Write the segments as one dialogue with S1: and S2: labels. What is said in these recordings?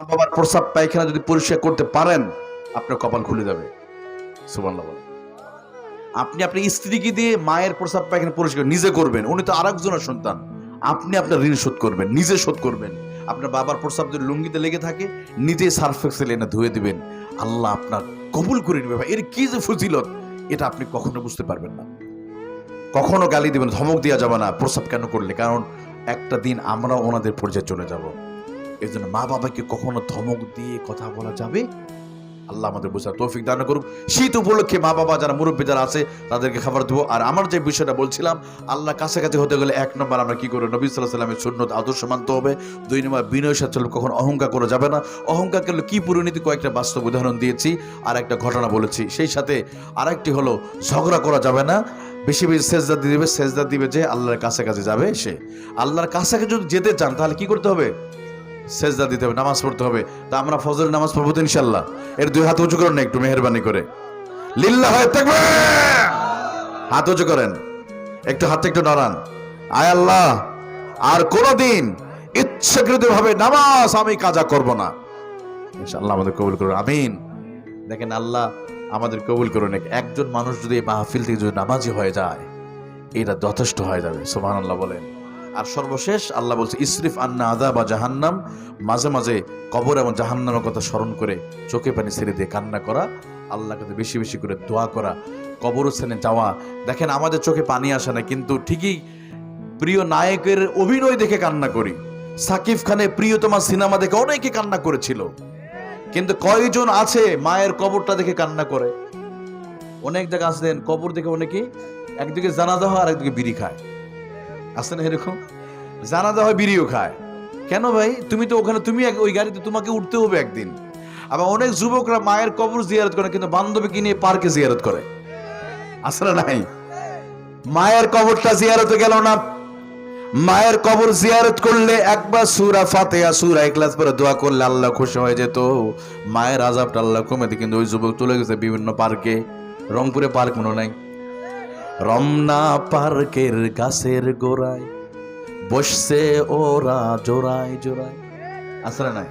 S1: বাবার প্রস্রাব পায়খানা যদি পরিষ্কার করতে পারেন, আপনার কপাল খুলে যাবে। সুবহানাল্লাহ বলেন। আপনি আপনার স্ত্রীকে দিয়ে মায়ের প্রস্রাব পায়খানা পরিষ্কার নিজে করবেন, উনি তো আরেকজনের সন্তান। আপনি আপনার ঋণ শোধ করবেন, নিজে শোধ করবেন। আপনার বাবার প্রস্রাব যদি লুঙ্গিতে লেগে থাকে, নিজেই সার্ফ এক্সেল এনে ধুয়ে দিবেন। আল্লাহ আপনার কবুল করে নেবে। ভাই, এর কি যে ফজিলত, এটা আপনি কখনো বুঝতে পারবেন না। কখনো গালি দিবেন, ধমক দেওয়া যাবে না প্রস্রাব কেন করলে, কারণ একটা দিন আমরা ওনাদের পর্যায়ে চলে যাব। এই জন্য মা বাবাকে কখনো ধমক দিয়ে কথা বলা যাবে। আল্লাহ আমাদের বোঝার তৌফিক দান করুক। শীত উপলক্ষে মা বাবা যারা মুরব্বী যারা আছে তাদেরকে খাবার দেবো। আর আমার যে বিষয়টা বলছিলাম, আল্লাহ কাছাকাছি হতে গেলে 1 নম্বর আমরা কি করবো, নবী সাল্লাল্লাহু আলাইহি ওয়াসাল্লামের সুন্নত আদর্শ মানতে হবে। 2 নম্বর বিনয়ের সাথে চলবে, কখনো অহংকার করা যাবে না। অহংকার করলে কি পরিণতি, কয়েকটা বাস্তব উদাহরণ দিয়েছি আর একটা ঘটনা বলেছি। সেই সাথে আরেকটি হলো ঝগড়া করা যাবে না। বেশি বেশি সেজদা দিবে, সেজদা দিবে যে আল্লাহর কাছাকাছি যাবে সে। আল্লাহর কাছাকাছি যদি যেতে চান তাহলে কি করতে হবে, সেজদা দিতে হবে, নামাজ পড়তে হবে। তা আমরা ফজরের নামাজ পড়বো তো ইনশাআল্লাহ। এর 2 হাত উঁচু করেন না একটু মেহেরবানি করে, লিল্লাহি তাকবীর। হাত উঁচু করেন, একটু হাত একটু নড়ান। আয় আল্লাহ, আর কোনদিন ইচ্ছাকৃতভাবে নামাজ আমি কাজা করব না। ইনশাআল্লাহ আমাদের কবুল করুন, আমিন। দেখেন আল্লাহ আমাদের কবুল করুন। একজন মানুষ যদি এই মাহফিল থেকে যদি নামাজি হয়ে যায়, এটা যথেষ্ট হয়ে যাবে। সুবহানাল্লাহ বলেন। আর সর্বশেষ আল্লাহ বলছে, ইসরিফ আন্না আযাব জাহান্নাম, মাঝে মাঝে কবর এবং জাহান্নামের কথা স্মরণ করে চোখে পানি ছেড়ে দিয়ে কান্না করা, আল্লাহর কাছে বেশি বেশি করে দোয়া করা, কবরস্থানে যাওয়া। দেখেন আমাদের চোখে পানি আসে না, কিন্তু ঠিকই প্রিয় নায়কের অভিনয় দেখে কান্না করি। সাকিব খানের প্রিয়তমা সিনেমা দেখে অনেকে কান্না করেছিল, কিন্তু কয়জন আছে মায়ের কবরটা দেখে কান্না করে? অনেক জায়গা আসলেন কবর দেখে অনেকে একদিকে জানাজা হয় আর একদিকে বিড়ি খায়। আছে না এরকম? জানাজা হয়, বিড়িও খায়। কেন ভাই? তুমি তো ওখানে, তুমি ওই গাড়িতে তোমাকে উঠতে হবে একদিন। আবার অনেক যুবকরা মায়ের কবর জিয়ারত করে, কিন্তু বান্ধবীকে নিয়ে পার্কে জিয়ারত করে। আছে না নাই? মায়ের কবরটা জিয়ারতে গেল না। মায়ের কবর জিয়ারত করলে একবার সূরা ফাতিহা, সূরা ইখলাস পড়ে দোয়া করলে আল্লাহ খুশি হয়ে যেত, মায়ের আযাবটা আল্লাহ কমে দিত। কিন্তু ওই যুবক চলে গেছে বিভিন্ন পার্কে। রংপুরে পার্ক মনে নাই? রমনা পার্কের গাছের গোড়ায় বসছে ওরা জোড়ায় জোড়ায়। আসলে নাই?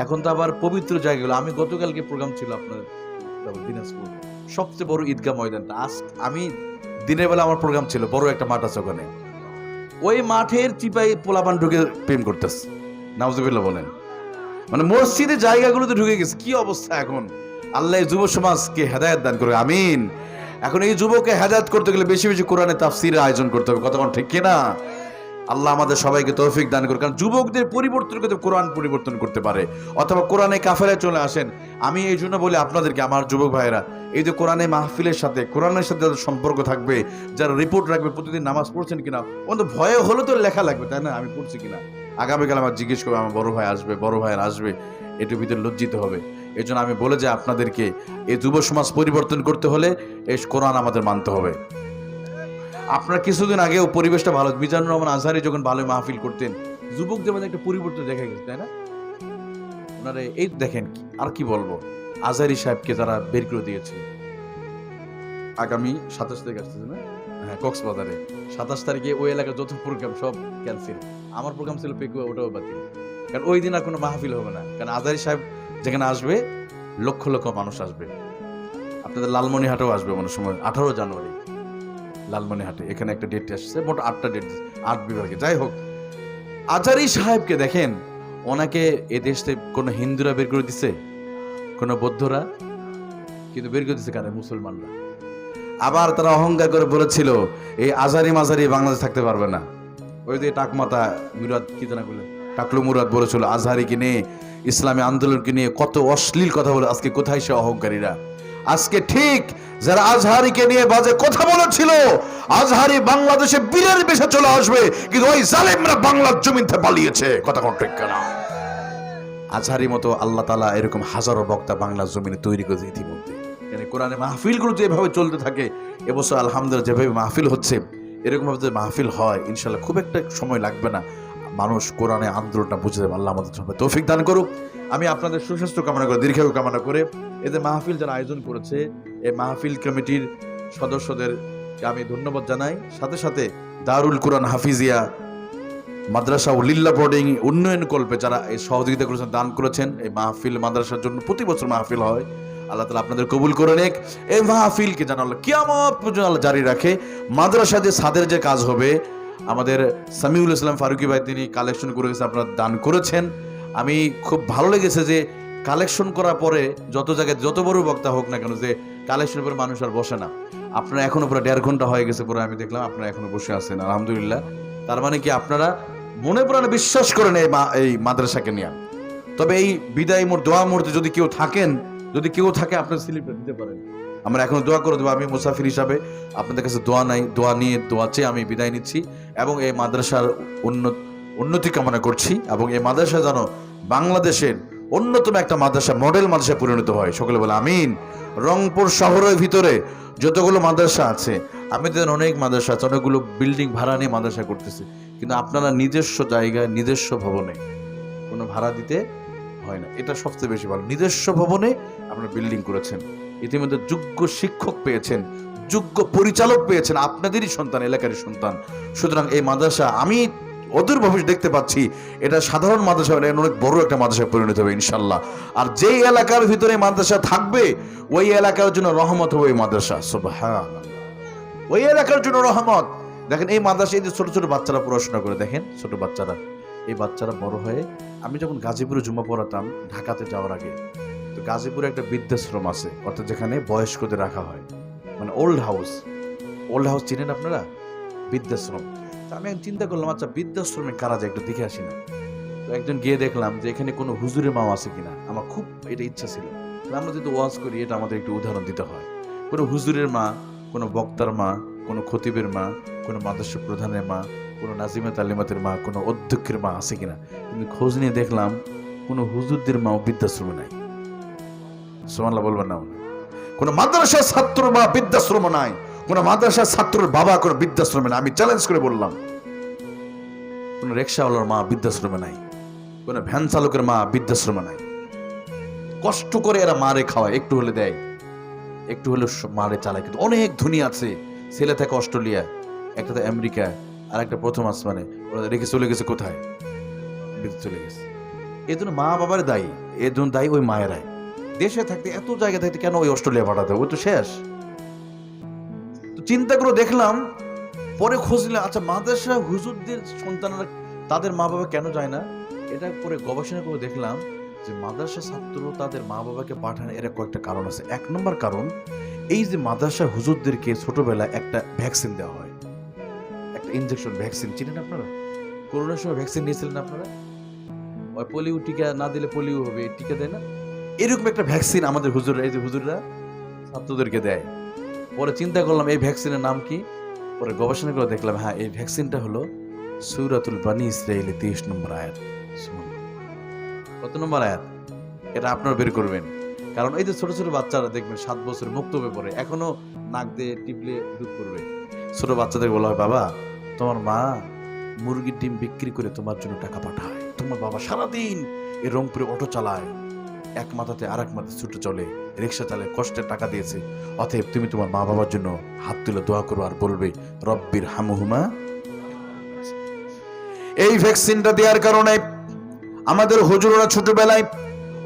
S1: এখন তো আবার পবিত্র জায়গাগুলো। আমি গতকালকে প্রোগ্রাম ছিল আপনার দিনাজপুর, সবচেয়ে বড় ঈদগাহ ময়দানটা। আজ আমি দিনের বেলা আমার প্রোগ্রাম ছিল, বড় একটা মাঠ আছে ওখানে। ওই মাঠের চিপাই পোলাপান ঢুকে প্রেম করতেছে। নাউজুবিল্লাহ বলেন। মানে মসজিদের জায়গাগুলোতে ঢুকে গেছে। কি অবস্থা এখন! আল্লাহ যুব সমাজকে হেদায়েত দান করবে, আমিন। এখন এই যুবককে হেদায়েত করতে গেলে বেশি বেশি কোরআনে তাফসীরের আয়োজন করতে হবে। কতক্ষণ ঠিক কিনা? আল্লাহ আমাদের সবাইকে তৌফিক দান করুন। কারণ যুবকদের পরিবর্তন করতে কোরআন পরিবর্তন করতে পারে, অথবা কোরআনে কাফেলায় চলে আসেন। আমি এই জন্য বলি আপনাদেরকে, আমার যুবক ভাইয়েরা, এই যে কোরআনে মাহফিলের সাথে, কোরআনের সাথে যাদের সম্পর্ক থাকবে, যারা রিপোর্ট রাখবে প্রতিদিন নামাজ পড়ছেন কিনা, অন্তত ভয়ে হলো তো লেখা লাগবে, তাই না? আমি পড়ছি কিনা। আগামীকাল আমার জিজ্ঞেস করবে, আমার বড় ভাই আসবে, বড় ভাইয়ের আসবে, এটার ভিতরে লজ্জিত হবে। এই জন্য আমি বলে যে আপনাদেরকে, এই যুব সমাজ পরিবর্তন করতে হলে এই কোরআন আমাদের মানতে হবে। আপনার কিছুদিন আগেও পরিবেশটা ভালো, মিজানুর রহমান আজহারি যখন ভালো মাহফিল করতেন, যুবকদের মধ্যে একটা পরিবর্তন দেখা গেছে, তাই না? ওনারে এই দেখেন, আর কি বলবো, আজহারি সাহেবকে তারা বের করে দিয়েছে। আগামী 27 তারিখ আসতেছে না? হ্যাঁ, কক্সবাজারে 27 তারিখে ওই এলাকার যত প্রোগ্রাম সব ক্যান্সেল। আমার প্রোগ্রাম ছিল পেকুয়া, ওটাও বাতিল। কারণ ওই দিন আর কোনো মাহফিল হবে না। কারণ আজহারি সাহেব যেখানে আসবে, লক্ষ লক্ষ মানুষ আসবে। আপনাদের লালমনিহাটেও আসবে মনে সময় 18 জানুয়ারি লালমনিহাটে। এখানে একটা ডেট আসছে, মোট 8টা ডেট, 8 বিভাগে। যাই হোক, আজহারি সাহেবকে দেখেন, ওনাকে এ দেশে কোনো হিন্দুরা বের করে দিছে, কোনো বৌদ্ধরা, কিন্তু বের করে দিচ্ছে কারা? মুসলমানরা। আবার তারা অহংকার করে বলেছিল এই আজহারি মাঝারি বাংলাদেশ থাকতে পারবে না। ওই যে টাকমাতা মুরাদ, কি জানা বলে, টাকলু মুরাদ বলেছিল আজহারিকে নিয়ে, ইসলামী আন্দোলনকে নিয়ে কত অশ্লীল কথা বলে। আজকে কোথায় সে অহংকারীরা? আজকে ঠিক যারা আজহারিকে নিয়ে বাজে কথা বলেছিল, আজহারি বাংলাদেশে বীরের বেশে চলে আসবে, কিন্তু ওই জালেমরা বাংলার জমিন থেকে পালিয়েছে। কথা কোন ঠিক না? আজহারি মতো আল্লাহ তাআলা এরকম হাজারো বক্তা বাংলার জমিনে তৈরি করেছে ইতিমধ্যে। মানে কোরআনে মাহফিলগুলো যেভাবে চলতে থাকে, এবছর আলহামদুলিল্লাহ যেভাবে মাহফিল হচ্ছে, এরকম ভাবে যদি মাহফিল হয়, ইনশাআল্লাহ খুব একটা সময় লাগবে না, মানুষ কোরআনে আন্দোলনটা বুঝে যাবে। আল্লাহ আমাদের সবাই তৌফিক দান করুক। আমি আপনাদের সুস্বাস্থ্য কামনা করে, দীর্ঘায়ু কামনা করে, এদের মাহফিল যারা আয়োজন করেছে, এই মাহফিল কমিটির সদস্যদেরকে আমি ধন্যবাদ জানাই। সাথে সাথে দারুল কুরআন হাফিজিয়া মাদ্রাসা ও লিল্লা বোর্ডিং উন্নয়ন কল্পে যারা এই সহযোগিতা করেছেন, দান করেছেন, এই মাহফিল মাদ্রাসার জন্য প্রতি বছর মাহফিল হয়, আল্লাহ তাআলা আপনাদের কবুল করে নেক। এই মাহফিলকে যেন আল্লাহ কিয়ামত পর্যন্ত আল্লাহ জারি রাখে। মাদ্রাসা যে ছাদের যে কাজ হবে, আমাদের সামিউল ইসলাম ফারুকি ভাই তিনি কালেকশন করে গেছে, আপনারা দান করেছেন। আমি খুব ভালো লেগেছে যে কালেকশন করার পরে যত জায়গায় যত বড় বক্তা হোক না কেন, যে কালেকশনের পরে মানুষ আর বসে না। আপনারা এখনো পুরো 1.5 ঘন্টা হয়ে গেছে পুরো, আমি দেখলাম আপনারা এখনো বসে আছেন, আলহামদুলিল্লাহ। তার মানে কি আপনারা মনে প্রাণে বিশ্বাস করেন এই মাদ্রাসাকে নিয়ে। তবে এই বিদায় দোয়া মুহূর্তে যদি কেউ থাকে আপনার স্লিপটা দিতে পারেন, আমরা এখন দোয়া করে দেবো। আমি মুসাফির হিসাবে আপনাদের কাছে দোয়া নিয়ে চেয়ে আমি বিদায় নিচ্ছি এবং এই মাদ্রাসার উন্নতি কামনা করছি এবং এই মাদ্রাসা যেন বাংলাদেশের অন্যতম একটা মাদ্রাসা, মডেল মাদ্রাসায় পরিণত হয়। সকলে বলে আমিন। রংপুর শহরের ভিতরে যতগুলো মাদ্রাসা আছে, আমি তো অনেক মাদ্রাসা আছে, অনেকগুলো বিল্ডিং ভাড়া নিয়ে মাদ্রাসা করতেছে, কিন্তু আপনারা নিজস্ব জায়গায় নিজস্ব ভবনে কোনো ভাড়া দিতে হয় না, এটা সবচেয়ে বেশি ভালো। নিজস্ব ভবনে আপনারা বিল্ডিং করেছেন, ইতিমধ্যে যোগ্য শিক্ষক পেয়েছেন, যোগ্য পরিচালক পেয়েছেন, আপনাদেরই সন্তান, এলাকারই সন্তান। সুতরাং এই মাদ্রাসা আমি অদূর ভবিষ্যৎ দেখতে পাচ্ছি এটা সাধারণ মাদ্রাসা অনেক বড় একটা মাদ্রাসায় পরিণত হবে ইনশাল্লাহ। আর যেই এলাকার ভিতরে মাদ্রাসা থাকবে ওই এলাকার জন্য রহমত হবে এই মাদ্রাসা, সুবহানাল্লাহ, ওই এলাকার জন্য রহমত। দেখেন এই মাদ্রাসায় যে ছোট ছোট বাচ্চারা পড়াশোনা করে, দেখেন ছোট বাচ্চারা, এই বাচ্চারা বড় হয়ে, আমি যখন গাজীপুরে জুম্মা পড়াতাম ঢাকাতে যাওয়ার আগে, তো গাজীপুরে একটা বৃদ্ধাশ্রম আছে, অর্থাৎ যেখানে বয়স্কদের রাখা হয়, মানে ওল্ড হাউস চিনেন আপনারা? বৃদ্ধাশ্রম। আমি চিন্তা করলাম, আচ্ছা বৃদ্ধাশ্রমে কারা যায় একটু দেখে আসি না। তো একজন গিয়ে দেখলাম যে এখানে কোনো হুজুরের মা আছে কিনা, আমার খুব এটা ইচ্ছা ছিল। আমরা যদি ওয়াজ করি এটা আমাদের একটু উদাহরণ দিতে হয়, কোনো হুজুরের মা, কোনো বক্তার মা, কোনো খতিবের মা, কোনো মাদ্রাসা প্রধানের মা, কোনো নাজিমা তালিমাতের মা, কোনো অধ্যক্ষের মা আছে কিনা। কিন্তু খোঁজ নিয়ে দেখলাম কোনো হুজুরদের মা বৃদ্ধাশ্রমে নাই। সুবহানাল্লাহ বলবেন না? কোনো মাদ্রাসার ছাত্র মা বৃদ্ধাশ্রম নাই, কোন মাদ্রাসার ছাত্রের বাবা কোন বৃদ্ধাশ্রমে নাই। আমি চ্যালেঞ্জ করে বললাম, কোন রিকশাওয়ালার মা বৃদ্ধাশ্রমে নাই, কোন ভ্যান চালকের মা বৃদ্ধাশ্রমে নাই। কষ্ট করে এরা মারে খাওয়ায়, একটু হলে দেয়, একটু হলে মারে চালায়। কিন্তু অনেক ধনী আছে, ছেলে থাকে অস্ট্রেলিয়া, একটা তো আমেরিকা, আর একটা প্রথম আসমানে, ওরা রেখে চলে গেছে কোথায়, চলে গেছে। এই জন্য মা বাবার দায়ী, এর জন্য দায়ী ওই মায়েরাই। দেশে থাকতে এত জায়গা থাকতে কেন ওই অস্ট্রেলিয়া পাঠাতে, ওই তো শেষ। চিন্তা করে দেখলাম, পরে খুঁজলাম, আচ্ছা মাদ্রাসা হুজুরদের সন্তানরা তাদের মা বাবা কেন যায় না, এটা পরে গবেষণা করে দেখলাম যে মাদ্রাসা ছাত্র তাদের মা বাবাকে পাঠান এর কয়েকটা কারণ আছে। 1 নম্বর কারণ, এই যে মাদ্রাসা হুজুরদেরকে ছোটবেলায় একটা ভ্যাকসিন দেওয়া হয়, একটা ইনজেকশন ভ্যাকসিন, চিনেন আপনারা? করোনার সময় ভ্যাকসিন নিয়েছিলেন আপনারা? ওই পোলিও টিকা না দিলে পোলিও হবে, টিকা দেয় না, এরকম একটা ভ্যাকসিন আমাদের হুজুররা, এই যে হুজুররা ছাত্রদেরকে দেয়। পরে চিন্তা করলাম এই ভ্যাকসিনের নাম কি, পরে গবেষণা করে দেখলাম, হ্যাঁ এই ভ্যাকসিনটা হলো সূরাতুল বানী ইসরাঈল 23 নম্বর আয়াত। কত নম্বর আয়াত এটা আপনারা বের করবেন, কারণ এই যে ছোট ছোট বাচ্চারা দেখবেন 7 বছর মুক্তবে পড়ে, এখনো নাক দিয়ে টিপলে দুধ পড়বে। ছোট বাচ্চাদের বলা হয়, বাবা তোমার মা মুরগির ডিম বিক্রি করে তোমার জন্য টাকা পাঠায়, তোমার বাবা সারাদিন এই রংপুরে অটো চালায়, এক মাথাতে আর এক মাথাতে ছুটে চলে, রিক্সা চালায়, কষ্টের টাকা দিয়েছে, অতএব তুমি তোমার মা বাবার জন্য হাত তুলে দোয়া করো আর বলবে রব্বির হামহুমা। এই ভ্যাকসিনটা দেওয়ার কারণে আমাদের হুজুররা ছোটবেলায়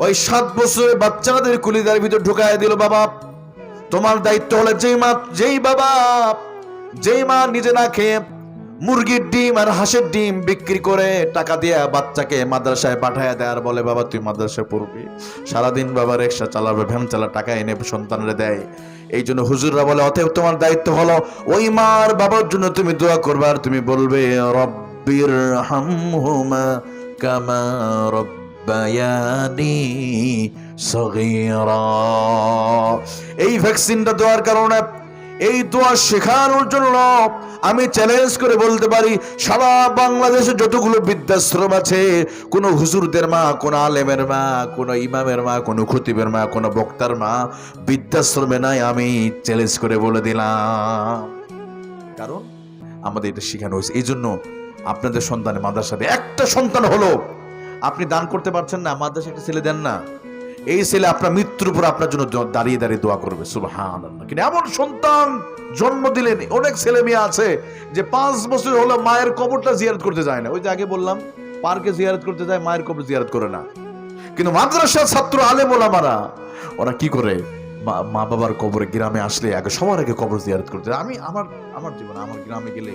S1: ওই 7 বছরের বাচ্চাদের কুলিদার ভিতর ঢুকায় দিল, বাবা তোমার দায়িত্ব হলো যেই মা নিজে না খেয়ে মুরগির ডিম আর হাঁসের ডিম বিক্রি করে টাকা দিয়ে বাচ্চাকে মাদ্রাসায় পাঠায় দেয়, আর বলে বাবা তুই মাদ্রাসায় পড়বি, সারাদিন বাবা রিক্সা চালাবে, ভ্যান চালা, টাকা এনে সন্তানরে দেয়। এই জন্য হুজুররা বলে অতএব তোমার দায়িত্ব হলো ওই মার বাবার জন্য তুমি দোয়া করবে, আর তুমি বলবে রব্বির হামহুমা কামা রব্বায়ানি সগীরা। এই ভ্যাকসিনটা দেওয়ার কারণে, এই দোয়া শেখানোর জন্য আমি চ্যালেঞ্জ করে বলতে পারি, সারা বাংলাদেশে যতগুলো বৃদ্ধাশ্রম আছে, কোন হুজুরদের মা, কোন আলেমের মা, কোন ইমামের মা, কোন খতিবের মা, কোন বক্তার মা বৃদ্ধাশ্রমে নাই, আমি চ্যালেঞ্জ করে বলে দিলাম। কারণ আমাদের এটা শেখানো হয়েছে। এই জন্য আপনাদের সন্তানের মাদ্রাসাতে একটা সন্তান হলো, আপনি দান করতে পারছেন না, মাদ্রাসা একটা ছেলে দেন না, এই ছেলে আপনার মৃত্যুর উপর আপনার জন্য দাঁড়িয়ে দাঁড়িয়ে দোয়া করবে। সুবহানাল্লাহ। কিন্তু এমন সন্তান জন্ম দিলেন, অনেক ছেলে মেয়ে আছে যে 5 বছর হলো মায়ের কবরটা জিয়ারত করতে যায় না। ওই যে আগে বললাম, পার্কে জিয়ারত করতে যায়, মায়ের কবর জিয়ারত করে না। কিন্তু মাদ্রাসার ছাত্র আলেম ওলামারা ওরা কি করে, মা বাবার কবরে গ্রামে আসলে আগে সবার আগে কবর জিয়ারত করতে যায়। আমি আমার জীবনে আমার গ্রামে গেলে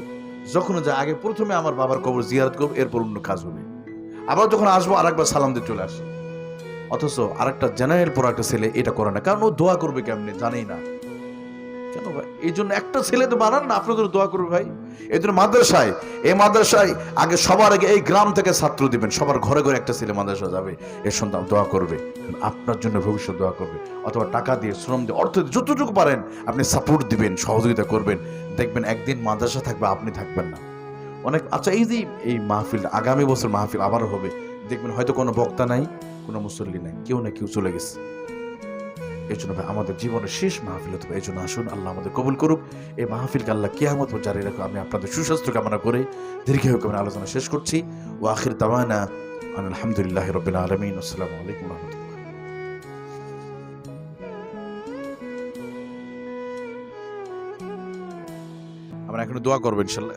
S1: যখন যায় আগে প্রথমে আমার বাবার কবর জিয়ারত করবো, এরপর অন্য কাজ হবে। আবার যখন আসবো আরেকবার সালাম দিয়ে চলে আসি। অথচ আরেকটা জেনারেল পর একটা ছেলে এটা করে না, কারণ ও দোয়া করবে কেমনে জানেই না। কেন ভাই? এই জন্য একটা ছেলে তো বানান না, আপনাদের দোয়া করবে ভাই। এই জন্য মাদ্রাসায়, এই মাদ্রাসায় আগে সবার আগে এই গ্রাম থেকে ছাত্র দিবেন, সবার ঘরে ঘরে একটা ছেলে মাদ্রাসা যাবে, এর সন্তান দোয়া করবে, আপনার জন্য ভবিষ্যৎ দোয়া করবে। অথবা টাকা দিয়ে, শ্রম দিয়ে, অর্থ দিয়ে, যতটুকু পারেন আপনি সাপোর্ট দিবেন, সহযোগিতা করবেন। দেখবেন একদিন মাদ্রাসা থাকবে, আপনি থাকবেন না। অনেক আচ্ছা, এই যে এই মাহফিল, আগামী বছর মাহফিল আবারও হবে, দেখবেন হয়তো কোনো বক্তা নাই, কোনো মুসল্লি নাই, কেউ না কেউ চলে গেছে। এই জন্য ভাই আমাদের জীবনের শেষ মাহফিল হতে পারে। এই জন্য আসুন, আল্লাহ আমাদের কবুল করুক। এই মাহফিলকে আল্লাহ কিয়ামত পর্যন্ত জারি রাখুক। আমি আপনাদের সুস্বাস্থ্য কামনা করে দীর্ঘায়ু কামনা আলোচনা শেষ করছি। ওয়া আখির দাওয়ানা আলহামদুলিল্লাহি রাব্বিল আলামিন। আসসালামু আলাইকুম ওয়া রাহমাতুল্লাহ। আমরা এখন দোয়া করব ইনশাআল্লাহ।